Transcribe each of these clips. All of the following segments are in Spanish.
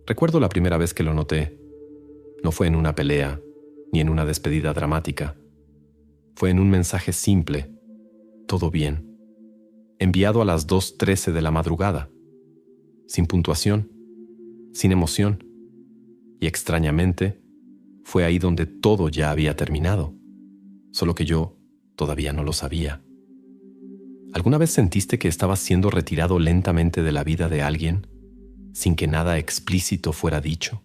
Recuerdo la primera vez que lo noté. No fue en una pelea, ni en una despedida dramática. Fue en un mensaje simple, todo bien, enviado a las 2:13 de la madrugada, sin puntuación, sin emoción. Y extrañamente, fue ahí donde todo ya había terminado, solo que yo todavía no lo sabía. ¿Alguna vez sentiste que estabas siendo retirado lentamente de la vida de alguien, sin que nada explícito fuera dicho?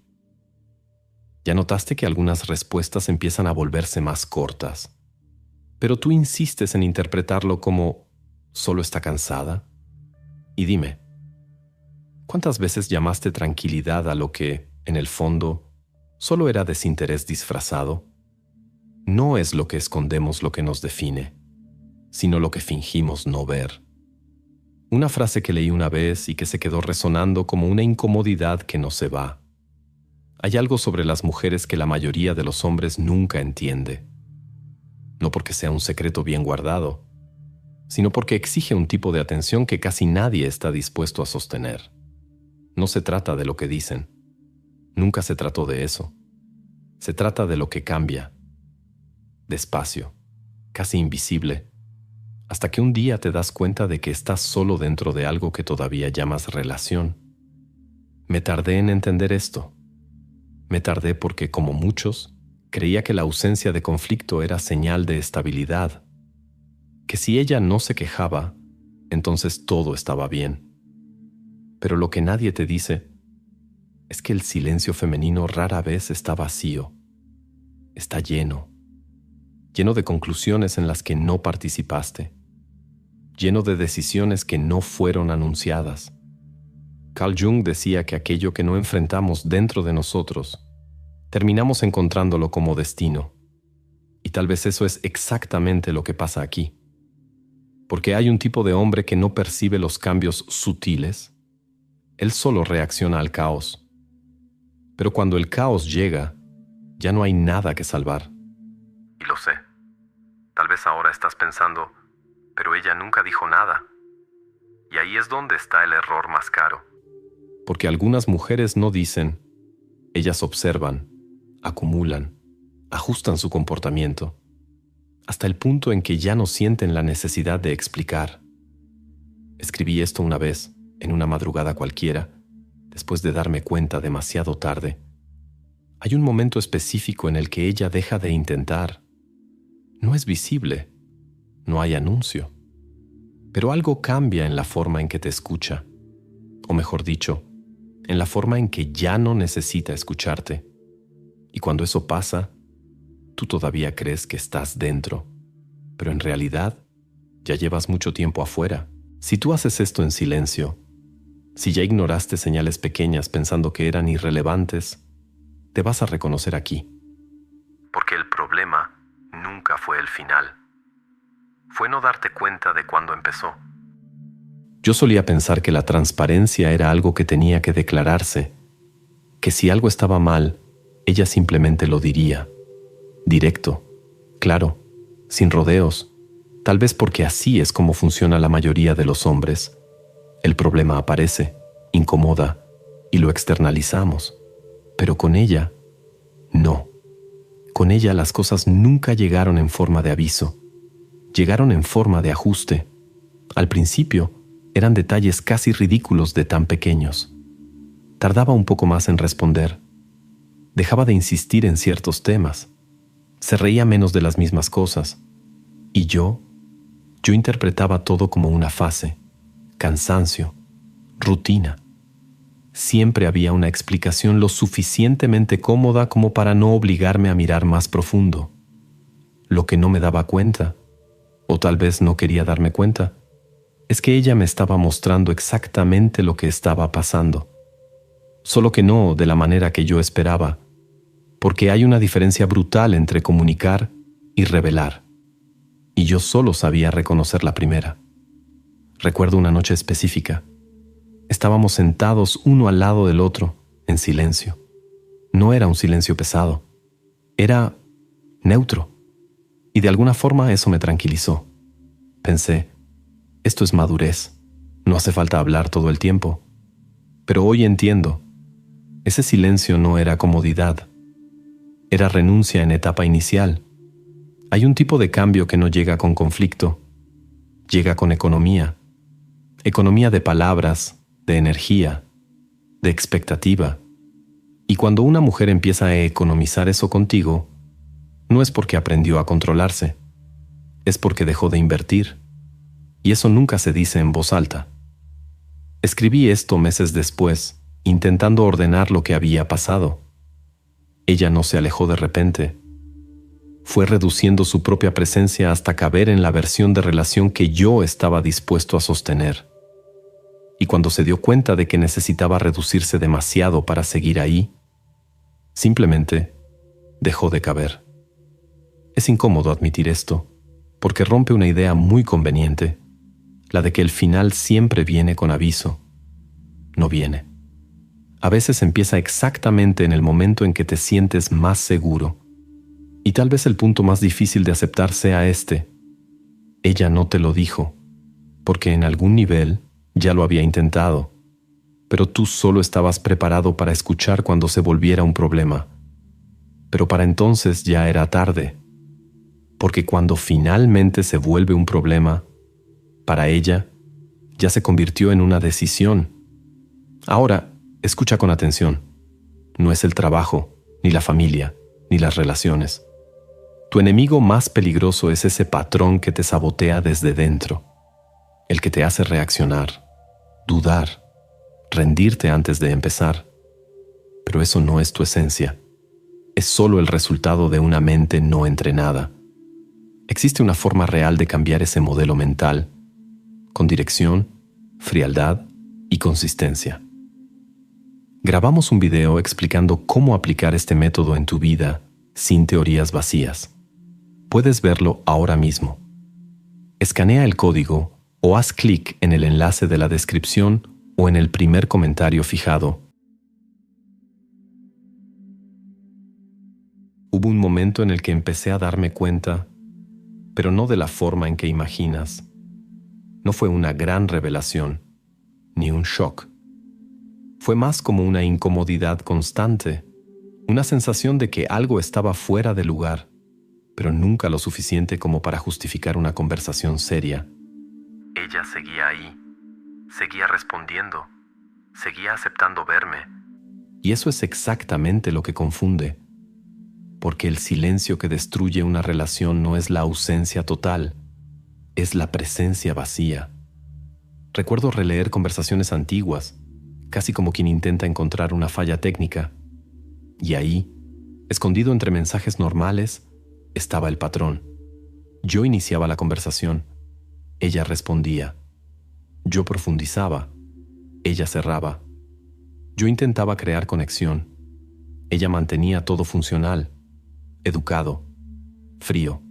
¿Ya notaste que algunas respuestas empiezan a volverse más cortas, pero tú insistes en interpretarlo como solo está cansada? Y dime, ¿cuántas veces llamaste tranquilidad a lo que, en el fondo, solo era desinterés disfrazado? No es lo que escondemos lo que nos define, sino lo que fingimos no ver. Una frase que leí una vez y que se quedó resonando como una incomodidad que no se va. Hay algo sobre las mujeres que la mayoría de los hombres nunca entiende. No porque sea un secreto bien guardado, sino porque exige un tipo de atención que casi nadie está dispuesto a sostener. No se trata de lo que dicen. Nunca se trató de eso. Se trata de lo que cambia. Despacio, casi invisible, hasta que un día te das cuenta de que estás solo dentro de algo que todavía llamas relación. Me tardé en entender esto. Me tardé porque, como muchos, creía que la ausencia de conflicto era señal de estabilidad, que si ella no se quejaba, entonces todo estaba bien. Pero lo que nadie te dice es que el silencio femenino rara vez está vacío, está lleno de conclusiones en las que no participaste, lleno de decisiones que no fueron anunciadas. Carl Jung decía que aquello que no enfrentamos dentro de nosotros, terminamos encontrándolo como destino. Y tal vez eso es exactamente lo que pasa aquí. Porque hay un tipo de hombre que no percibe los cambios sutiles. Él solo reacciona al caos. Pero cuando el caos llega, ya no hay nada que salvar. Y lo sé. Tal vez ahora estás pensando, pero ella nunca dijo nada. Y ahí es donde está el error más caro. Porque algunas mujeres no dicen, ellas observan, acumulan, ajustan su comportamiento, hasta el punto en que ya no sienten la necesidad de explicar. Escribí esto una vez, en una madrugada cualquiera, después de darme cuenta demasiado tarde. Hay un momento específico en el que ella deja de intentar. No es visible, no hay anuncio, pero algo cambia en la forma en que te escucha, o mejor dicho, en la forma en que ya no necesita escucharte. Y cuando eso pasa, tú todavía crees que estás dentro, pero en realidad ya llevas mucho tiempo afuera. Si tú haces esto en silencio, si ya ignoraste señales pequeñas pensando que eran irrelevantes, te vas a reconocer aquí. Porque el problema nunca fue el final. Fue no darte cuenta de cuándo empezó. Yo solía pensar que la transparencia era algo que tenía que declararse, que si algo estaba mal, ella simplemente lo diría. Directo, claro, sin rodeos, tal vez porque así es como funciona la mayoría de los hombres. El problema aparece, incomoda, y lo externalizamos. Pero con ella, no. Con ella las cosas nunca llegaron en forma de aviso. Llegaron en forma de ajuste. Al principio, eran detalles casi ridículos de tan pequeños. Tardaba un poco más en responder. Dejaba de insistir en ciertos temas. Se reía menos de las mismas cosas. Y yo interpretaba todo como una fase, cansancio, rutina. Siempre había una explicación lo suficientemente cómoda como para no obligarme a mirar más profundo. Lo que no me daba cuenta, o tal vez no quería darme cuenta, es que ella me estaba mostrando exactamente lo que estaba pasando. Solo que no de la manera que yo esperaba, porque hay una diferencia brutal entre comunicar y revelar. Y yo solo sabía reconocer la primera. Recuerdo una noche específica. Estábamos sentados uno al lado del otro, en silencio. No era un silencio pesado. Era neutro. Y de alguna forma eso me tranquilizó. Pensé, esto es madurez. No hace falta hablar todo el tiempo. Pero hoy entiendo. Ese silencio no era comodidad, era renuncia en etapa inicial. Hay un tipo de cambio que no llega con conflicto, llega con economía. Economía de palabras, de energía, de expectativa. Y cuando una mujer empieza a economizar eso contigo, no es porque aprendió a controlarse, es porque dejó de invertir. Y eso nunca se dice en voz alta. Escribí esto meses después, intentando ordenar lo que había pasado. Ella no se alejó de repente. Fue reduciendo su propia presencia hasta caber en la versión de relación que yo estaba dispuesto a sostener. Y cuando se dio cuenta de que necesitaba reducirse demasiado para seguir ahí, simplemente dejó de caber. Es incómodo admitir esto, porque rompe una idea muy conveniente, la de que el final siempre viene con aviso. No viene. A veces empieza exactamente en el momento en que te sientes más seguro. Y tal vez el punto más difícil de aceptar sea este. Ella no te lo dijo, porque en algún nivel ya lo había intentado, pero tú solo estabas preparado para escuchar cuando se volviera un problema. Pero para entonces ya era tarde, porque cuando finalmente se vuelve un problema, para ella ya se convirtió en una decisión. Ahora, escucha con atención. No es el trabajo, ni la familia, ni las relaciones. Tu enemigo más peligroso es ese patrón que te sabotea desde dentro, el que te hace reaccionar, dudar, rendirte antes de empezar. Pero eso no es tu esencia. Es solo el resultado de una mente no entrenada. Existe una forma real de cambiar ese modelo mental, con dirección, frialdad y consistencia. Grabamos un video explicando cómo aplicar este método en tu vida sin teorías vacías. Puedes verlo ahora mismo. Escanea el código o haz clic en el enlace de la descripción o en el primer comentario fijado. Hubo un momento en el que empecé a darme cuenta, pero no de la forma en que imaginas. No fue una gran revelación, ni un shock. Fue más como una incomodidad constante, una sensación de que algo estaba fuera de lugar, pero nunca lo suficiente como para justificar una conversación seria. Ella seguía ahí, seguía respondiendo, seguía aceptando verme. Y eso es exactamente lo que confunde, porque el silencio que destruye una relación no es la ausencia total, es la presencia vacía. Recuerdo releer conversaciones antiguas, casi como quien intenta encontrar una falla técnica. Y ahí, escondido entre mensajes normales, estaba el patrón. Yo iniciaba la conversación. Ella respondía. Yo profundizaba. Ella cerraba. Yo intentaba crear conexión. Ella mantenía todo funcional, educado, frío,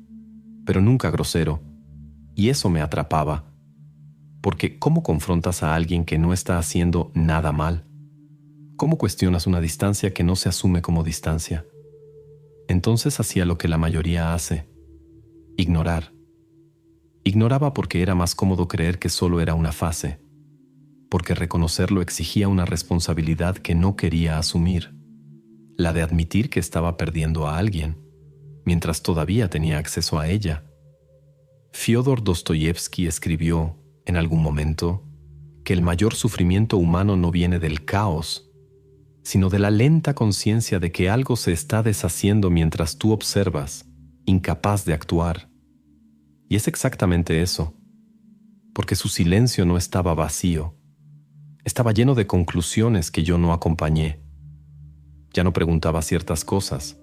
pero nunca grosero. Y eso me atrapaba. Porque ¿cómo confrontas a alguien que no está haciendo nada mal? ¿Cómo cuestionas una distancia que no se asume como distancia? Entonces hacía lo que la mayoría hace: ignorar. Ignoraba porque era más cómodo creer que solo era una fase, porque reconocerlo exigía una responsabilidad que no quería asumir, la de admitir que estaba perdiendo a alguien, mientras todavía tenía acceso a ella. Fyodor Dostoyevsky escribió, en algún momento, que el mayor sufrimiento humano no viene del caos, sino de la lenta conciencia de que algo se está deshaciendo mientras tú observas, incapaz de actuar. Y es exactamente eso, porque su silencio no estaba vacío, estaba lleno de conclusiones que yo no acompañé. Ya no preguntaba ciertas cosas,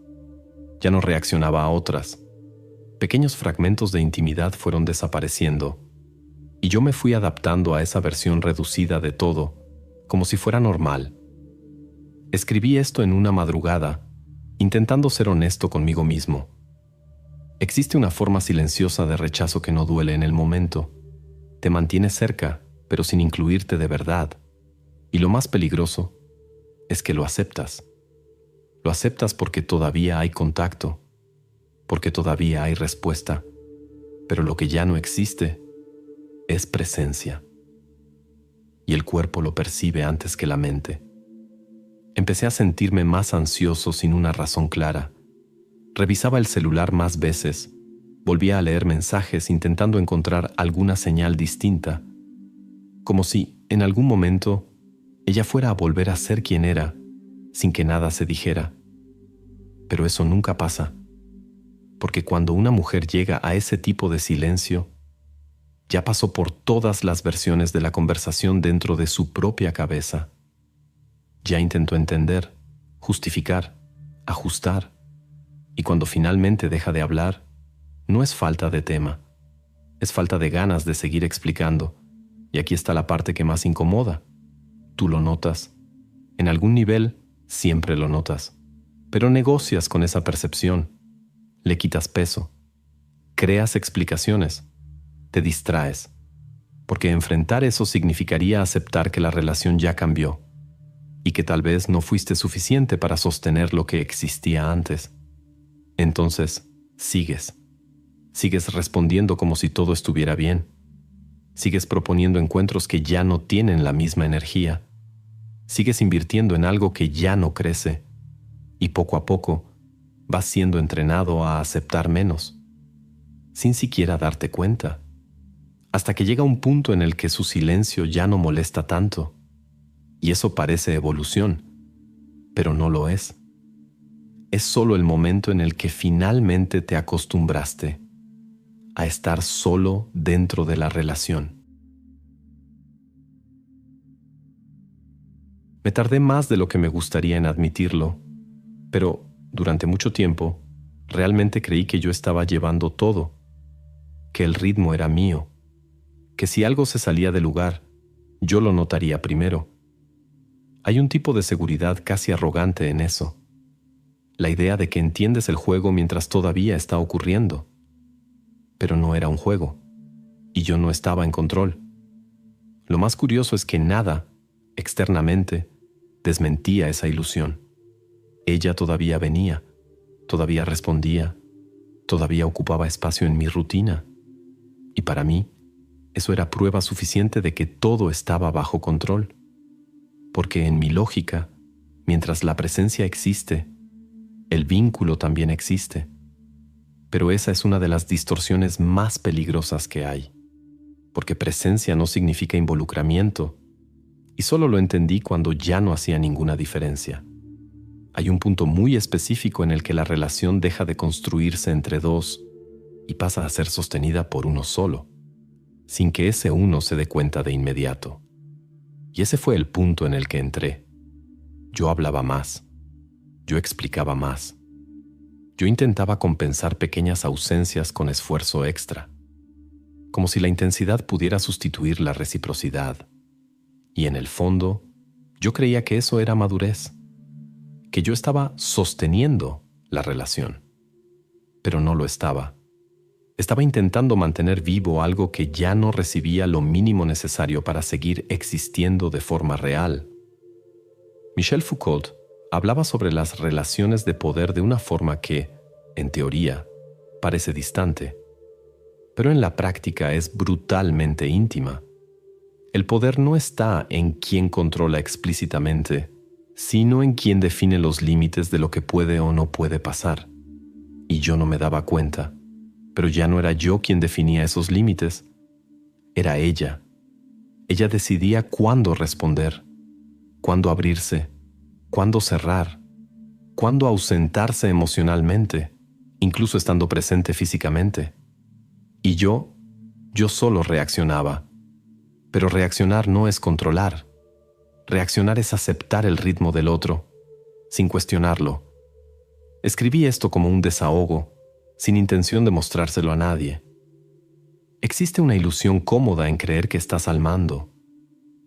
ya no reaccionaba a otras. Pequeños fragmentos de intimidad fueron desapareciendo, y yo me fui adaptando a esa versión reducida de todo, como si fuera normal. Escribí esto en una madrugada, intentando ser honesto conmigo mismo. Existe una forma silenciosa de rechazo que no duele en el momento. Te mantiene cerca, pero sin incluirte de verdad. Y lo más peligroso es que lo aceptas. Lo aceptas porque todavía hay contacto, porque todavía hay respuesta, pero lo que ya no existe es presencia. Y el cuerpo lo percibe antes que la mente. Empecé a sentirme más ansioso sin una razón clara. Revisaba el celular más veces. Volvía a leer mensajes intentando encontrar alguna señal distinta, como si, en algún momento, ella fuera a volver a ser quien era, sin que nada se dijera. Pero eso nunca pasa, porque cuando una mujer llega a ese tipo de silencio, ya pasó por todas las versiones de la conversación dentro de su propia cabeza. Ya intentó entender, justificar, ajustar, y cuando finalmente deja de hablar, no es falta de tema, es falta de ganas de seguir explicando. Y aquí está la parte que más incomoda. Tú lo notas. En algún nivel, siempre lo notas. Pero negocias con esa percepción. Le quitas peso. Creas explicaciones. Te distraes. Porque enfrentar eso significaría aceptar que la relación ya cambió y que tal vez no fuiste suficiente para sostener lo que existía antes. Entonces, sigues. Sigues respondiendo como si todo estuviera bien. Sigues proponiendo encuentros que ya no tienen la misma energía. Sigues invirtiendo en algo que ya no crece. Y poco a poco vas siendo entrenado a aceptar menos, sin siquiera darte cuenta, hasta que llega un punto en el que su silencio ya no molesta tanto. Y eso parece evolución, pero no lo es. Es solo el momento en el que finalmente te acostumbraste a estar solo dentro de la relación. Me tardé más de lo que me gustaría en admitirlo, pero durante mucho tiempo realmente creí que yo estaba llevando todo, que el ritmo era mío, que si algo se salía de lugar, yo lo notaría primero. Hay un tipo de seguridad casi arrogante en eso. La idea de que entiendes el juego mientras todavía está ocurriendo. Pero no era un juego, y yo no estaba en control. Lo más curioso es que nada, externamente, desmentía esa ilusión. Ella todavía venía, todavía respondía, todavía ocupaba espacio en mi rutina. Y para mí, eso era prueba suficiente de que todo estaba bajo control. Porque en mi lógica, mientras la presencia existe, el vínculo también existe. Pero esa es una de las distorsiones más peligrosas que hay, porque presencia no significa involucramiento, y solo lo entendí cuando ya no hacía ninguna diferencia. Hay un punto muy específico en el que la relación deja de construirse entre dos y pasa a ser sostenida por uno solo, sin que ese uno se dé cuenta de inmediato. Y ese fue el punto en el que entré. Yo hablaba más. Yo explicaba más. Yo intentaba compensar pequeñas ausencias con esfuerzo extra, como si la intensidad pudiera sustituir la reciprocidad. Y en el fondo, yo creía que eso era madurez, que yo estaba sosteniendo la relación. Pero no lo estaba. Estaba intentando mantener vivo algo que ya no recibía lo mínimo necesario para seguir existiendo de forma real. Michel Foucault hablaba sobre las relaciones de poder de una forma que, en teoría, parece distante, pero en la práctica es brutalmente íntima. El poder no está en quien controla explícitamente, sino en quien define los límites de lo que puede o no puede pasar. Y yo no me daba cuenta, pero ya no era yo quien definía esos límites, era ella. Ella decidía cuándo responder, cuándo abrirse, cuándo cerrar, cuándo ausentarse emocionalmente, incluso estando presente físicamente. Y yo solo reaccionaba. Pero reaccionar no es controlar. Reaccionar es aceptar el ritmo del otro, sin cuestionarlo. Escribí esto como un desahogo, sin intención de mostrárselo a nadie. Existe una ilusión cómoda en creer que estás al mando,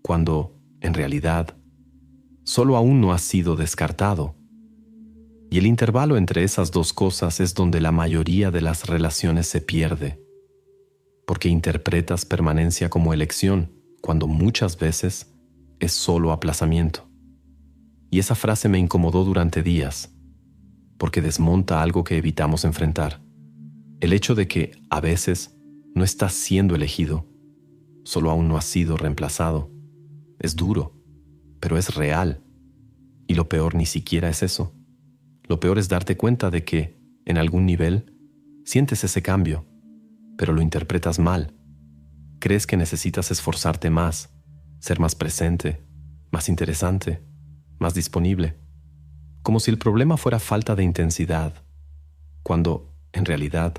cuando, en realidad, solo aún no has sido descartado. Y el intervalo entre esas dos cosas es donde la mayoría de las relaciones se pierde, porque interpretas permanencia como elección, cuando muchas veces es solo aplazamiento. Y esa frase me incomodó durante días, porque desmonta algo que evitamos enfrentar. El hecho de que, a veces, no estás siendo elegido, solo aún no has sido reemplazado. Es duro, pero es real. Y lo peor ni siquiera es eso. Lo peor es darte cuenta de que, en algún nivel, sientes ese cambio, pero lo interpretas mal. Crees que necesitas esforzarte más, ser más presente, más interesante, más disponible, como si el problema fuera falta de intensidad, cuando, en realidad,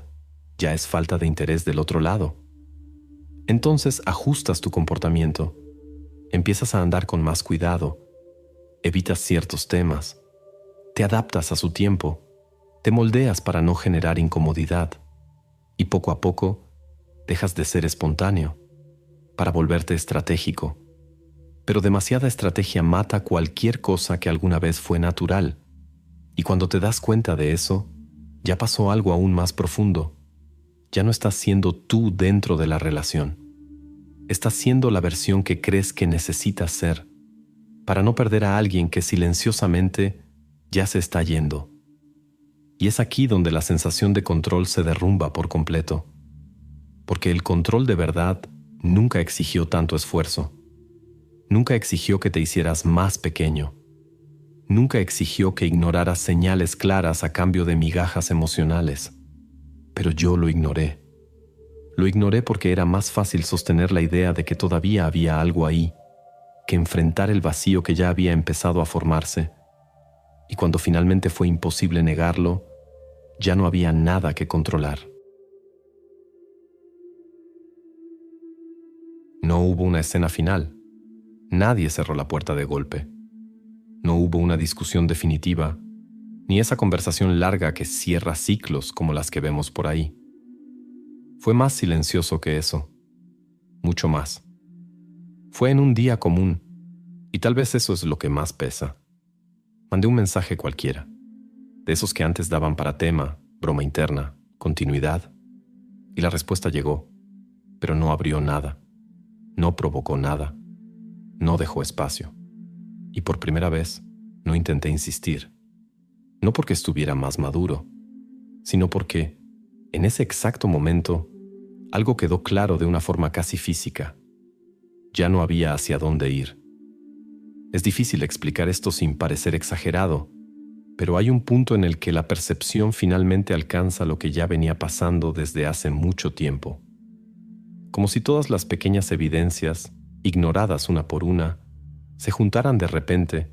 ya es falta de interés del otro lado. Entonces ajustas tu comportamiento, empiezas a andar con más cuidado, evitas ciertos temas, te adaptas a su tiempo, te moldeas para no generar incomodidad y poco a poco dejas de ser espontáneo para volverte estratégico. Pero demasiada estrategia mata cualquier cosa que alguna vez fue natural. Y cuando te das cuenta de eso, ya pasó algo aún más profundo. Ya no estás siendo tú dentro de la relación. Estás siendo la versión que crees que necesitas ser, para no perder a alguien que silenciosamente ya se está yendo. Y es aquí donde la sensación de control se derrumba por completo. Porque el control de verdad nunca exigió tanto esfuerzo. Nunca exigió que te hicieras más pequeño. Nunca exigió que ignoraras señales claras a cambio de migajas emocionales. Pero yo lo ignoré. Lo ignoré porque era más fácil sostener la idea de que todavía había algo ahí, que enfrentar el vacío que ya había empezado a formarse. Y cuando finalmente fue imposible negarlo, ya no había nada que controlar. No hubo una escena final. Nadie cerró la puerta de golpe. No hubo una discusión definitiva, ni esa conversación larga que cierra ciclos como las que vemos por ahí. Fue más silencioso que eso, mucho más. Fue en un día común, y tal vez eso es lo que más pesa. Mandé un mensaje cualquiera, de esos que antes daban para tema, broma interna, continuidad, y la respuesta llegó, pero no abrió nada, no provocó nada, no dejó espacio. Y por primera vez, no intenté insistir. No porque estuviera más maduro, sino porque, en ese exacto momento, algo quedó claro de una forma casi física. Ya no había hacia dónde ir. Es difícil explicar esto sin parecer exagerado, pero hay un punto en el que la percepción finalmente alcanza lo que ya venía pasando desde hace mucho tiempo. Como si todas las pequeñas evidencias, ignoradas una por una, se juntaran de repente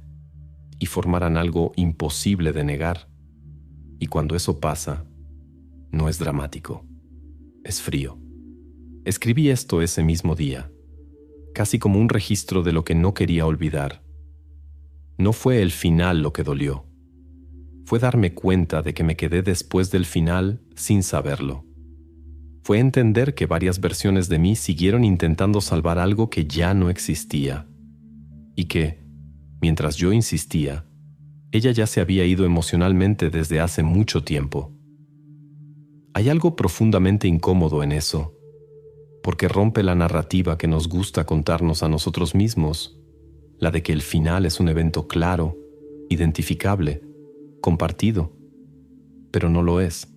y formaran algo imposible de negar. Y cuando eso pasa, no es dramático, es frío. Escribí esto ese mismo día, casi como un registro de lo que no quería olvidar. No fue el final lo que dolió. Fue darme cuenta de que me quedé después del final sin saberlo. Fue entender que varias versiones de mí siguieron intentando salvar algo que ya no existía. Y que, mientras yo insistía, ella ya se había ido emocionalmente desde hace mucho tiempo. Hay algo profundamente incómodo en eso, porque rompe la narrativa que nos gusta contarnos a nosotros mismos, la de que el final es un evento claro, identificable, compartido. Pero no lo es.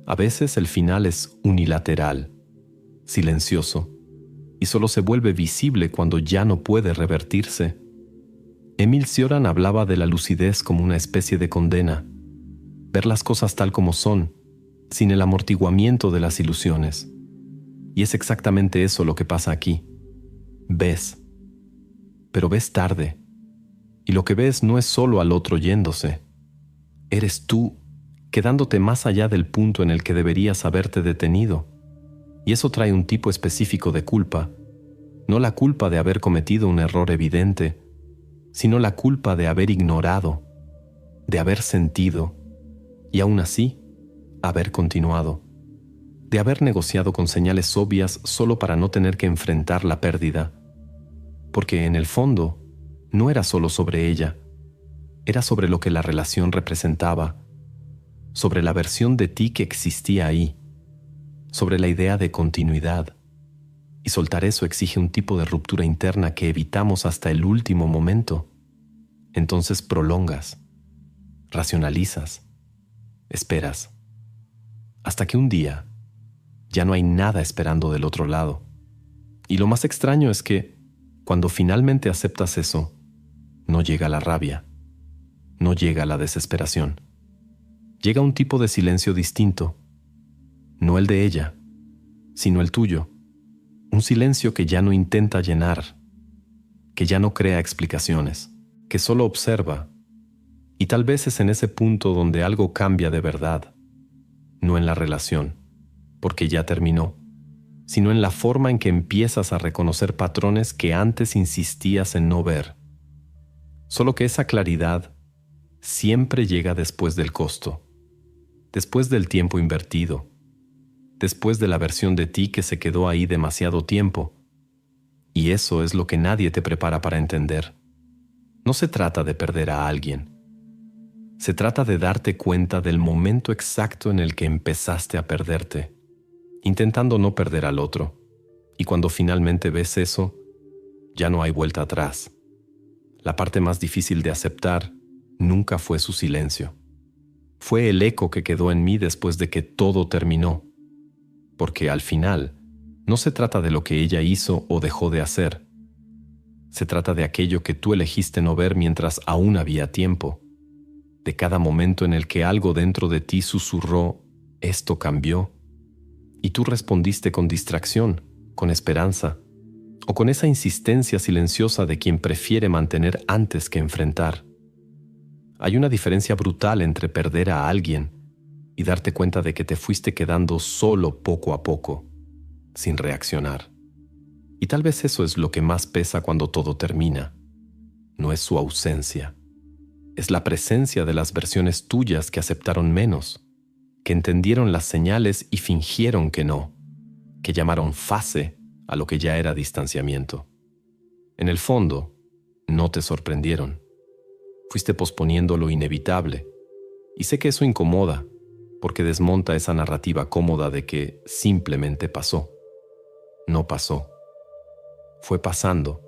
A veces el final es unilateral, silencioso, y solo se vuelve visible cuando ya no puede revertirse. Emil Cioran hablaba de la lucidez como una especie de condena, ver las cosas tal como son, sin el amortiguamiento de las ilusiones. Y es exactamente eso lo que pasa aquí. Ves, pero ves tarde, y lo que ves no es solo al otro yéndose. Eres tú, quedándote más allá del punto en el que deberías haberte detenido. Y eso trae un tipo específico de culpa, no la culpa de haber cometido un error evidente, sino la culpa de haber ignorado, de haber sentido, y aún así, haber continuado, de haber negociado con señales obvias solo para no tener que enfrentar la pérdida. Porque en el fondo, no era solo sobre ella, era sobre lo que la relación representaba, sobre la versión de ti que existía ahí, sobre la idea de continuidad. Y soltar eso exige un tipo de ruptura interna que evitamos hasta el último momento. Entonces prolongas, racionalizas, esperas, hasta que un día ya no hay nada esperando del otro lado. Y lo más extraño es que, cuando finalmente aceptas eso, no llega la rabia, no llega la desesperación. Llega un tipo de silencio distinto, no el de ella, sino el tuyo. Un silencio que ya no intenta llenar, que ya no crea explicaciones, que solo observa. Y tal vez es en ese punto donde algo cambia de verdad, no en la relación, porque ya terminó, sino en la forma en que empiezas a reconocer patrones que antes insistías en no ver. Solo que esa claridad siempre llega después del costo, después del tiempo invertido, después de la versión de ti que se quedó ahí demasiado tiempo. Y eso es lo que nadie te prepara para entender. No se trata de perder a alguien. Se trata de darte cuenta del momento exacto en el que empezaste a perderte, intentando no perder al otro. Y cuando finalmente ves eso, ya no hay vuelta atrás. La parte más difícil de aceptar nunca fue su silencio. Fue el eco que quedó en mí después de que todo terminó. Porque al final, no se trata de lo que ella hizo o dejó de hacer. Se trata de aquello que tú elegiste no ver mientras aún había tiempo. De cada momento en el que algo dentro de ti susurró, esto cambió. Y tú respondiste con distracción, con esperanza, o con esa insistencia silenciosa de quien prefiere mantener antes que enfrentar. Hay una diferencia brutal entre perder a alguien y darte cuenta de que te fuiste quedando solo poco a poco, sin reaccionar. Y tal vez eso es lo que más pesa cuando todo termina. No es su ausencia. Es la presencia de las versiones tuyas que aceptaron menos, que entendieron las señales y fingieron que no, que llamaron fase a lo que ya era distanciamiento. En el fondo, no te sorprendieron. Fuiste posponiendo lo inevitable. Y sé que eso incomoda, porque desmonta esa narrativa cómoda de que simplemente pasó. No pasó. Fue pasando,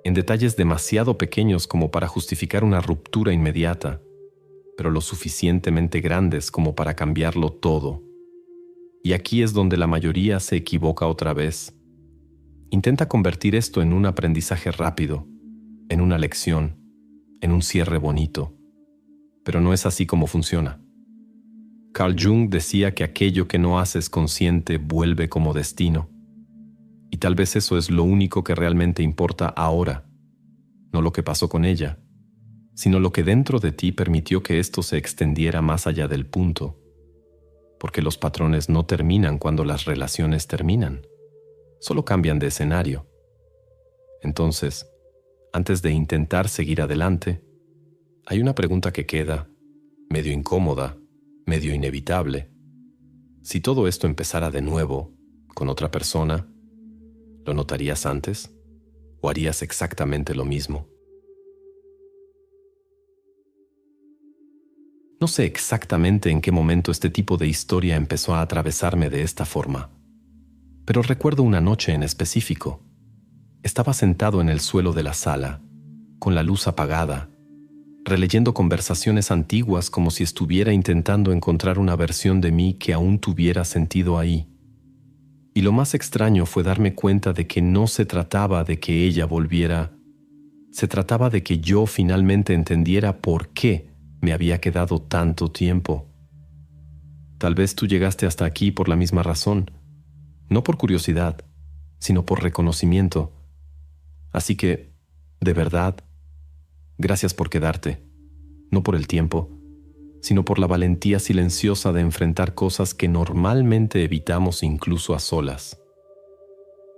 en detalles demasiado pequeños como para justificar una ruptura inmediata, pero lo suficientemente grandes como para cambiarlo todo. Y aquí es donde la mayoría se equivoca otra vez. Intenta convertir esto en un aprendizaje rápido, en una lección, en un cierre bonito. Pero no es así como funciona. Carl Jung decía que aquello que no haces consciente vuelve como destino. Y tal vez eso es lo único que realmente importa ahora, no lo que pasó con ella, sino lo que dentro de ti permitió que esto se extendiera más allá del punto. Porque los patrones no terminan cuando las relaciones terminan, solo cambian de escenario. Entonces, antes de intentar seguir adelante, hay una pregunta que queda, medio incómoda, medio inevitable. Si todo esto empezara de nuevo, con otra persona, ¿lo notarías antes? ¿O harías exactamente lo mismo? No sé exactamente en qué momento este tipo de historia empezó a atravesarme de esta forma, pero recuerdo una noche en específico. Estaba sentado en el suelo de la sala, con la luz apagada, releyendo conversaciones antiguas como si estuviera intentando encontrar una versión de mí que aún tuviera sentido ahí. Y lo más extraño fue darme cuenta de que no se trataba de que ella volviera, se trataba de que yo finalmente entendiera por qué me había quedado tanto tiempo. Tal vez tú llegaste hasta aquí por la misma razón, no por curiosidad, sino por reconocimiento. Así que, de verdad, gracias por quedarte, no por el tiempo, sino por la valentía silenciosa de enfrentar cosas que normalmente evitamos incluso a solas.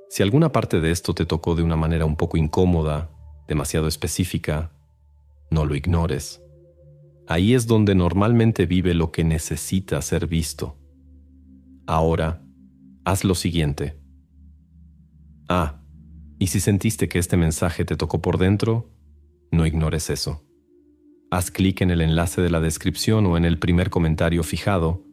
Si alguna parte de esto te tocó de una manera un poco incómoda, demasiado específica, no lo ignores. Ahí es donde normalmente vive lo que necesita ser visto. Ahora, haz lo siguiente. Y si sentiste que este mensaje te tocó por dentro, no ignores eso. Haz clic en el enlace de la descripción o en el primer comentario fijado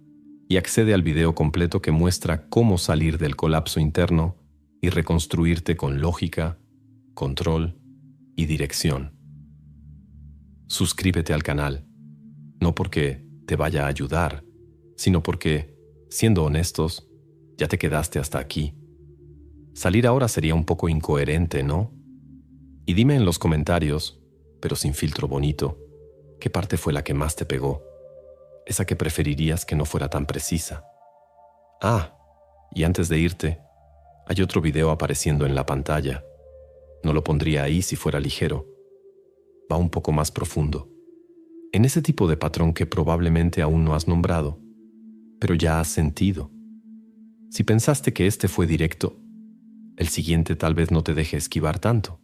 y accede al video completo que muestra cómo salir del colapso interno y reconstruirte con lógica, control y dirección. Suscríbete al canal, no porque te vaya a ayudar, sino porque, siendo honestos, ya te quedaste hasta aquí. Salir ahora sería un poco incoherente, ¿no? Y dime en los comentarios, pero sin filtro bonito, ¿Qué parte fue la que más te pegó? Esa que preferirías que no fuera tan precisa. Ah, y antes de irte, hay otro video apareciendo en la pantalla. No lo pondría ahí si fuera ligero. Va un poco más profundo. En ese tipo de patrón que probablemente aún no has nombrado, pero ya has sentido. Si pensaste que este fue directo, el siguiente tal vez no te deje esquivar tanto.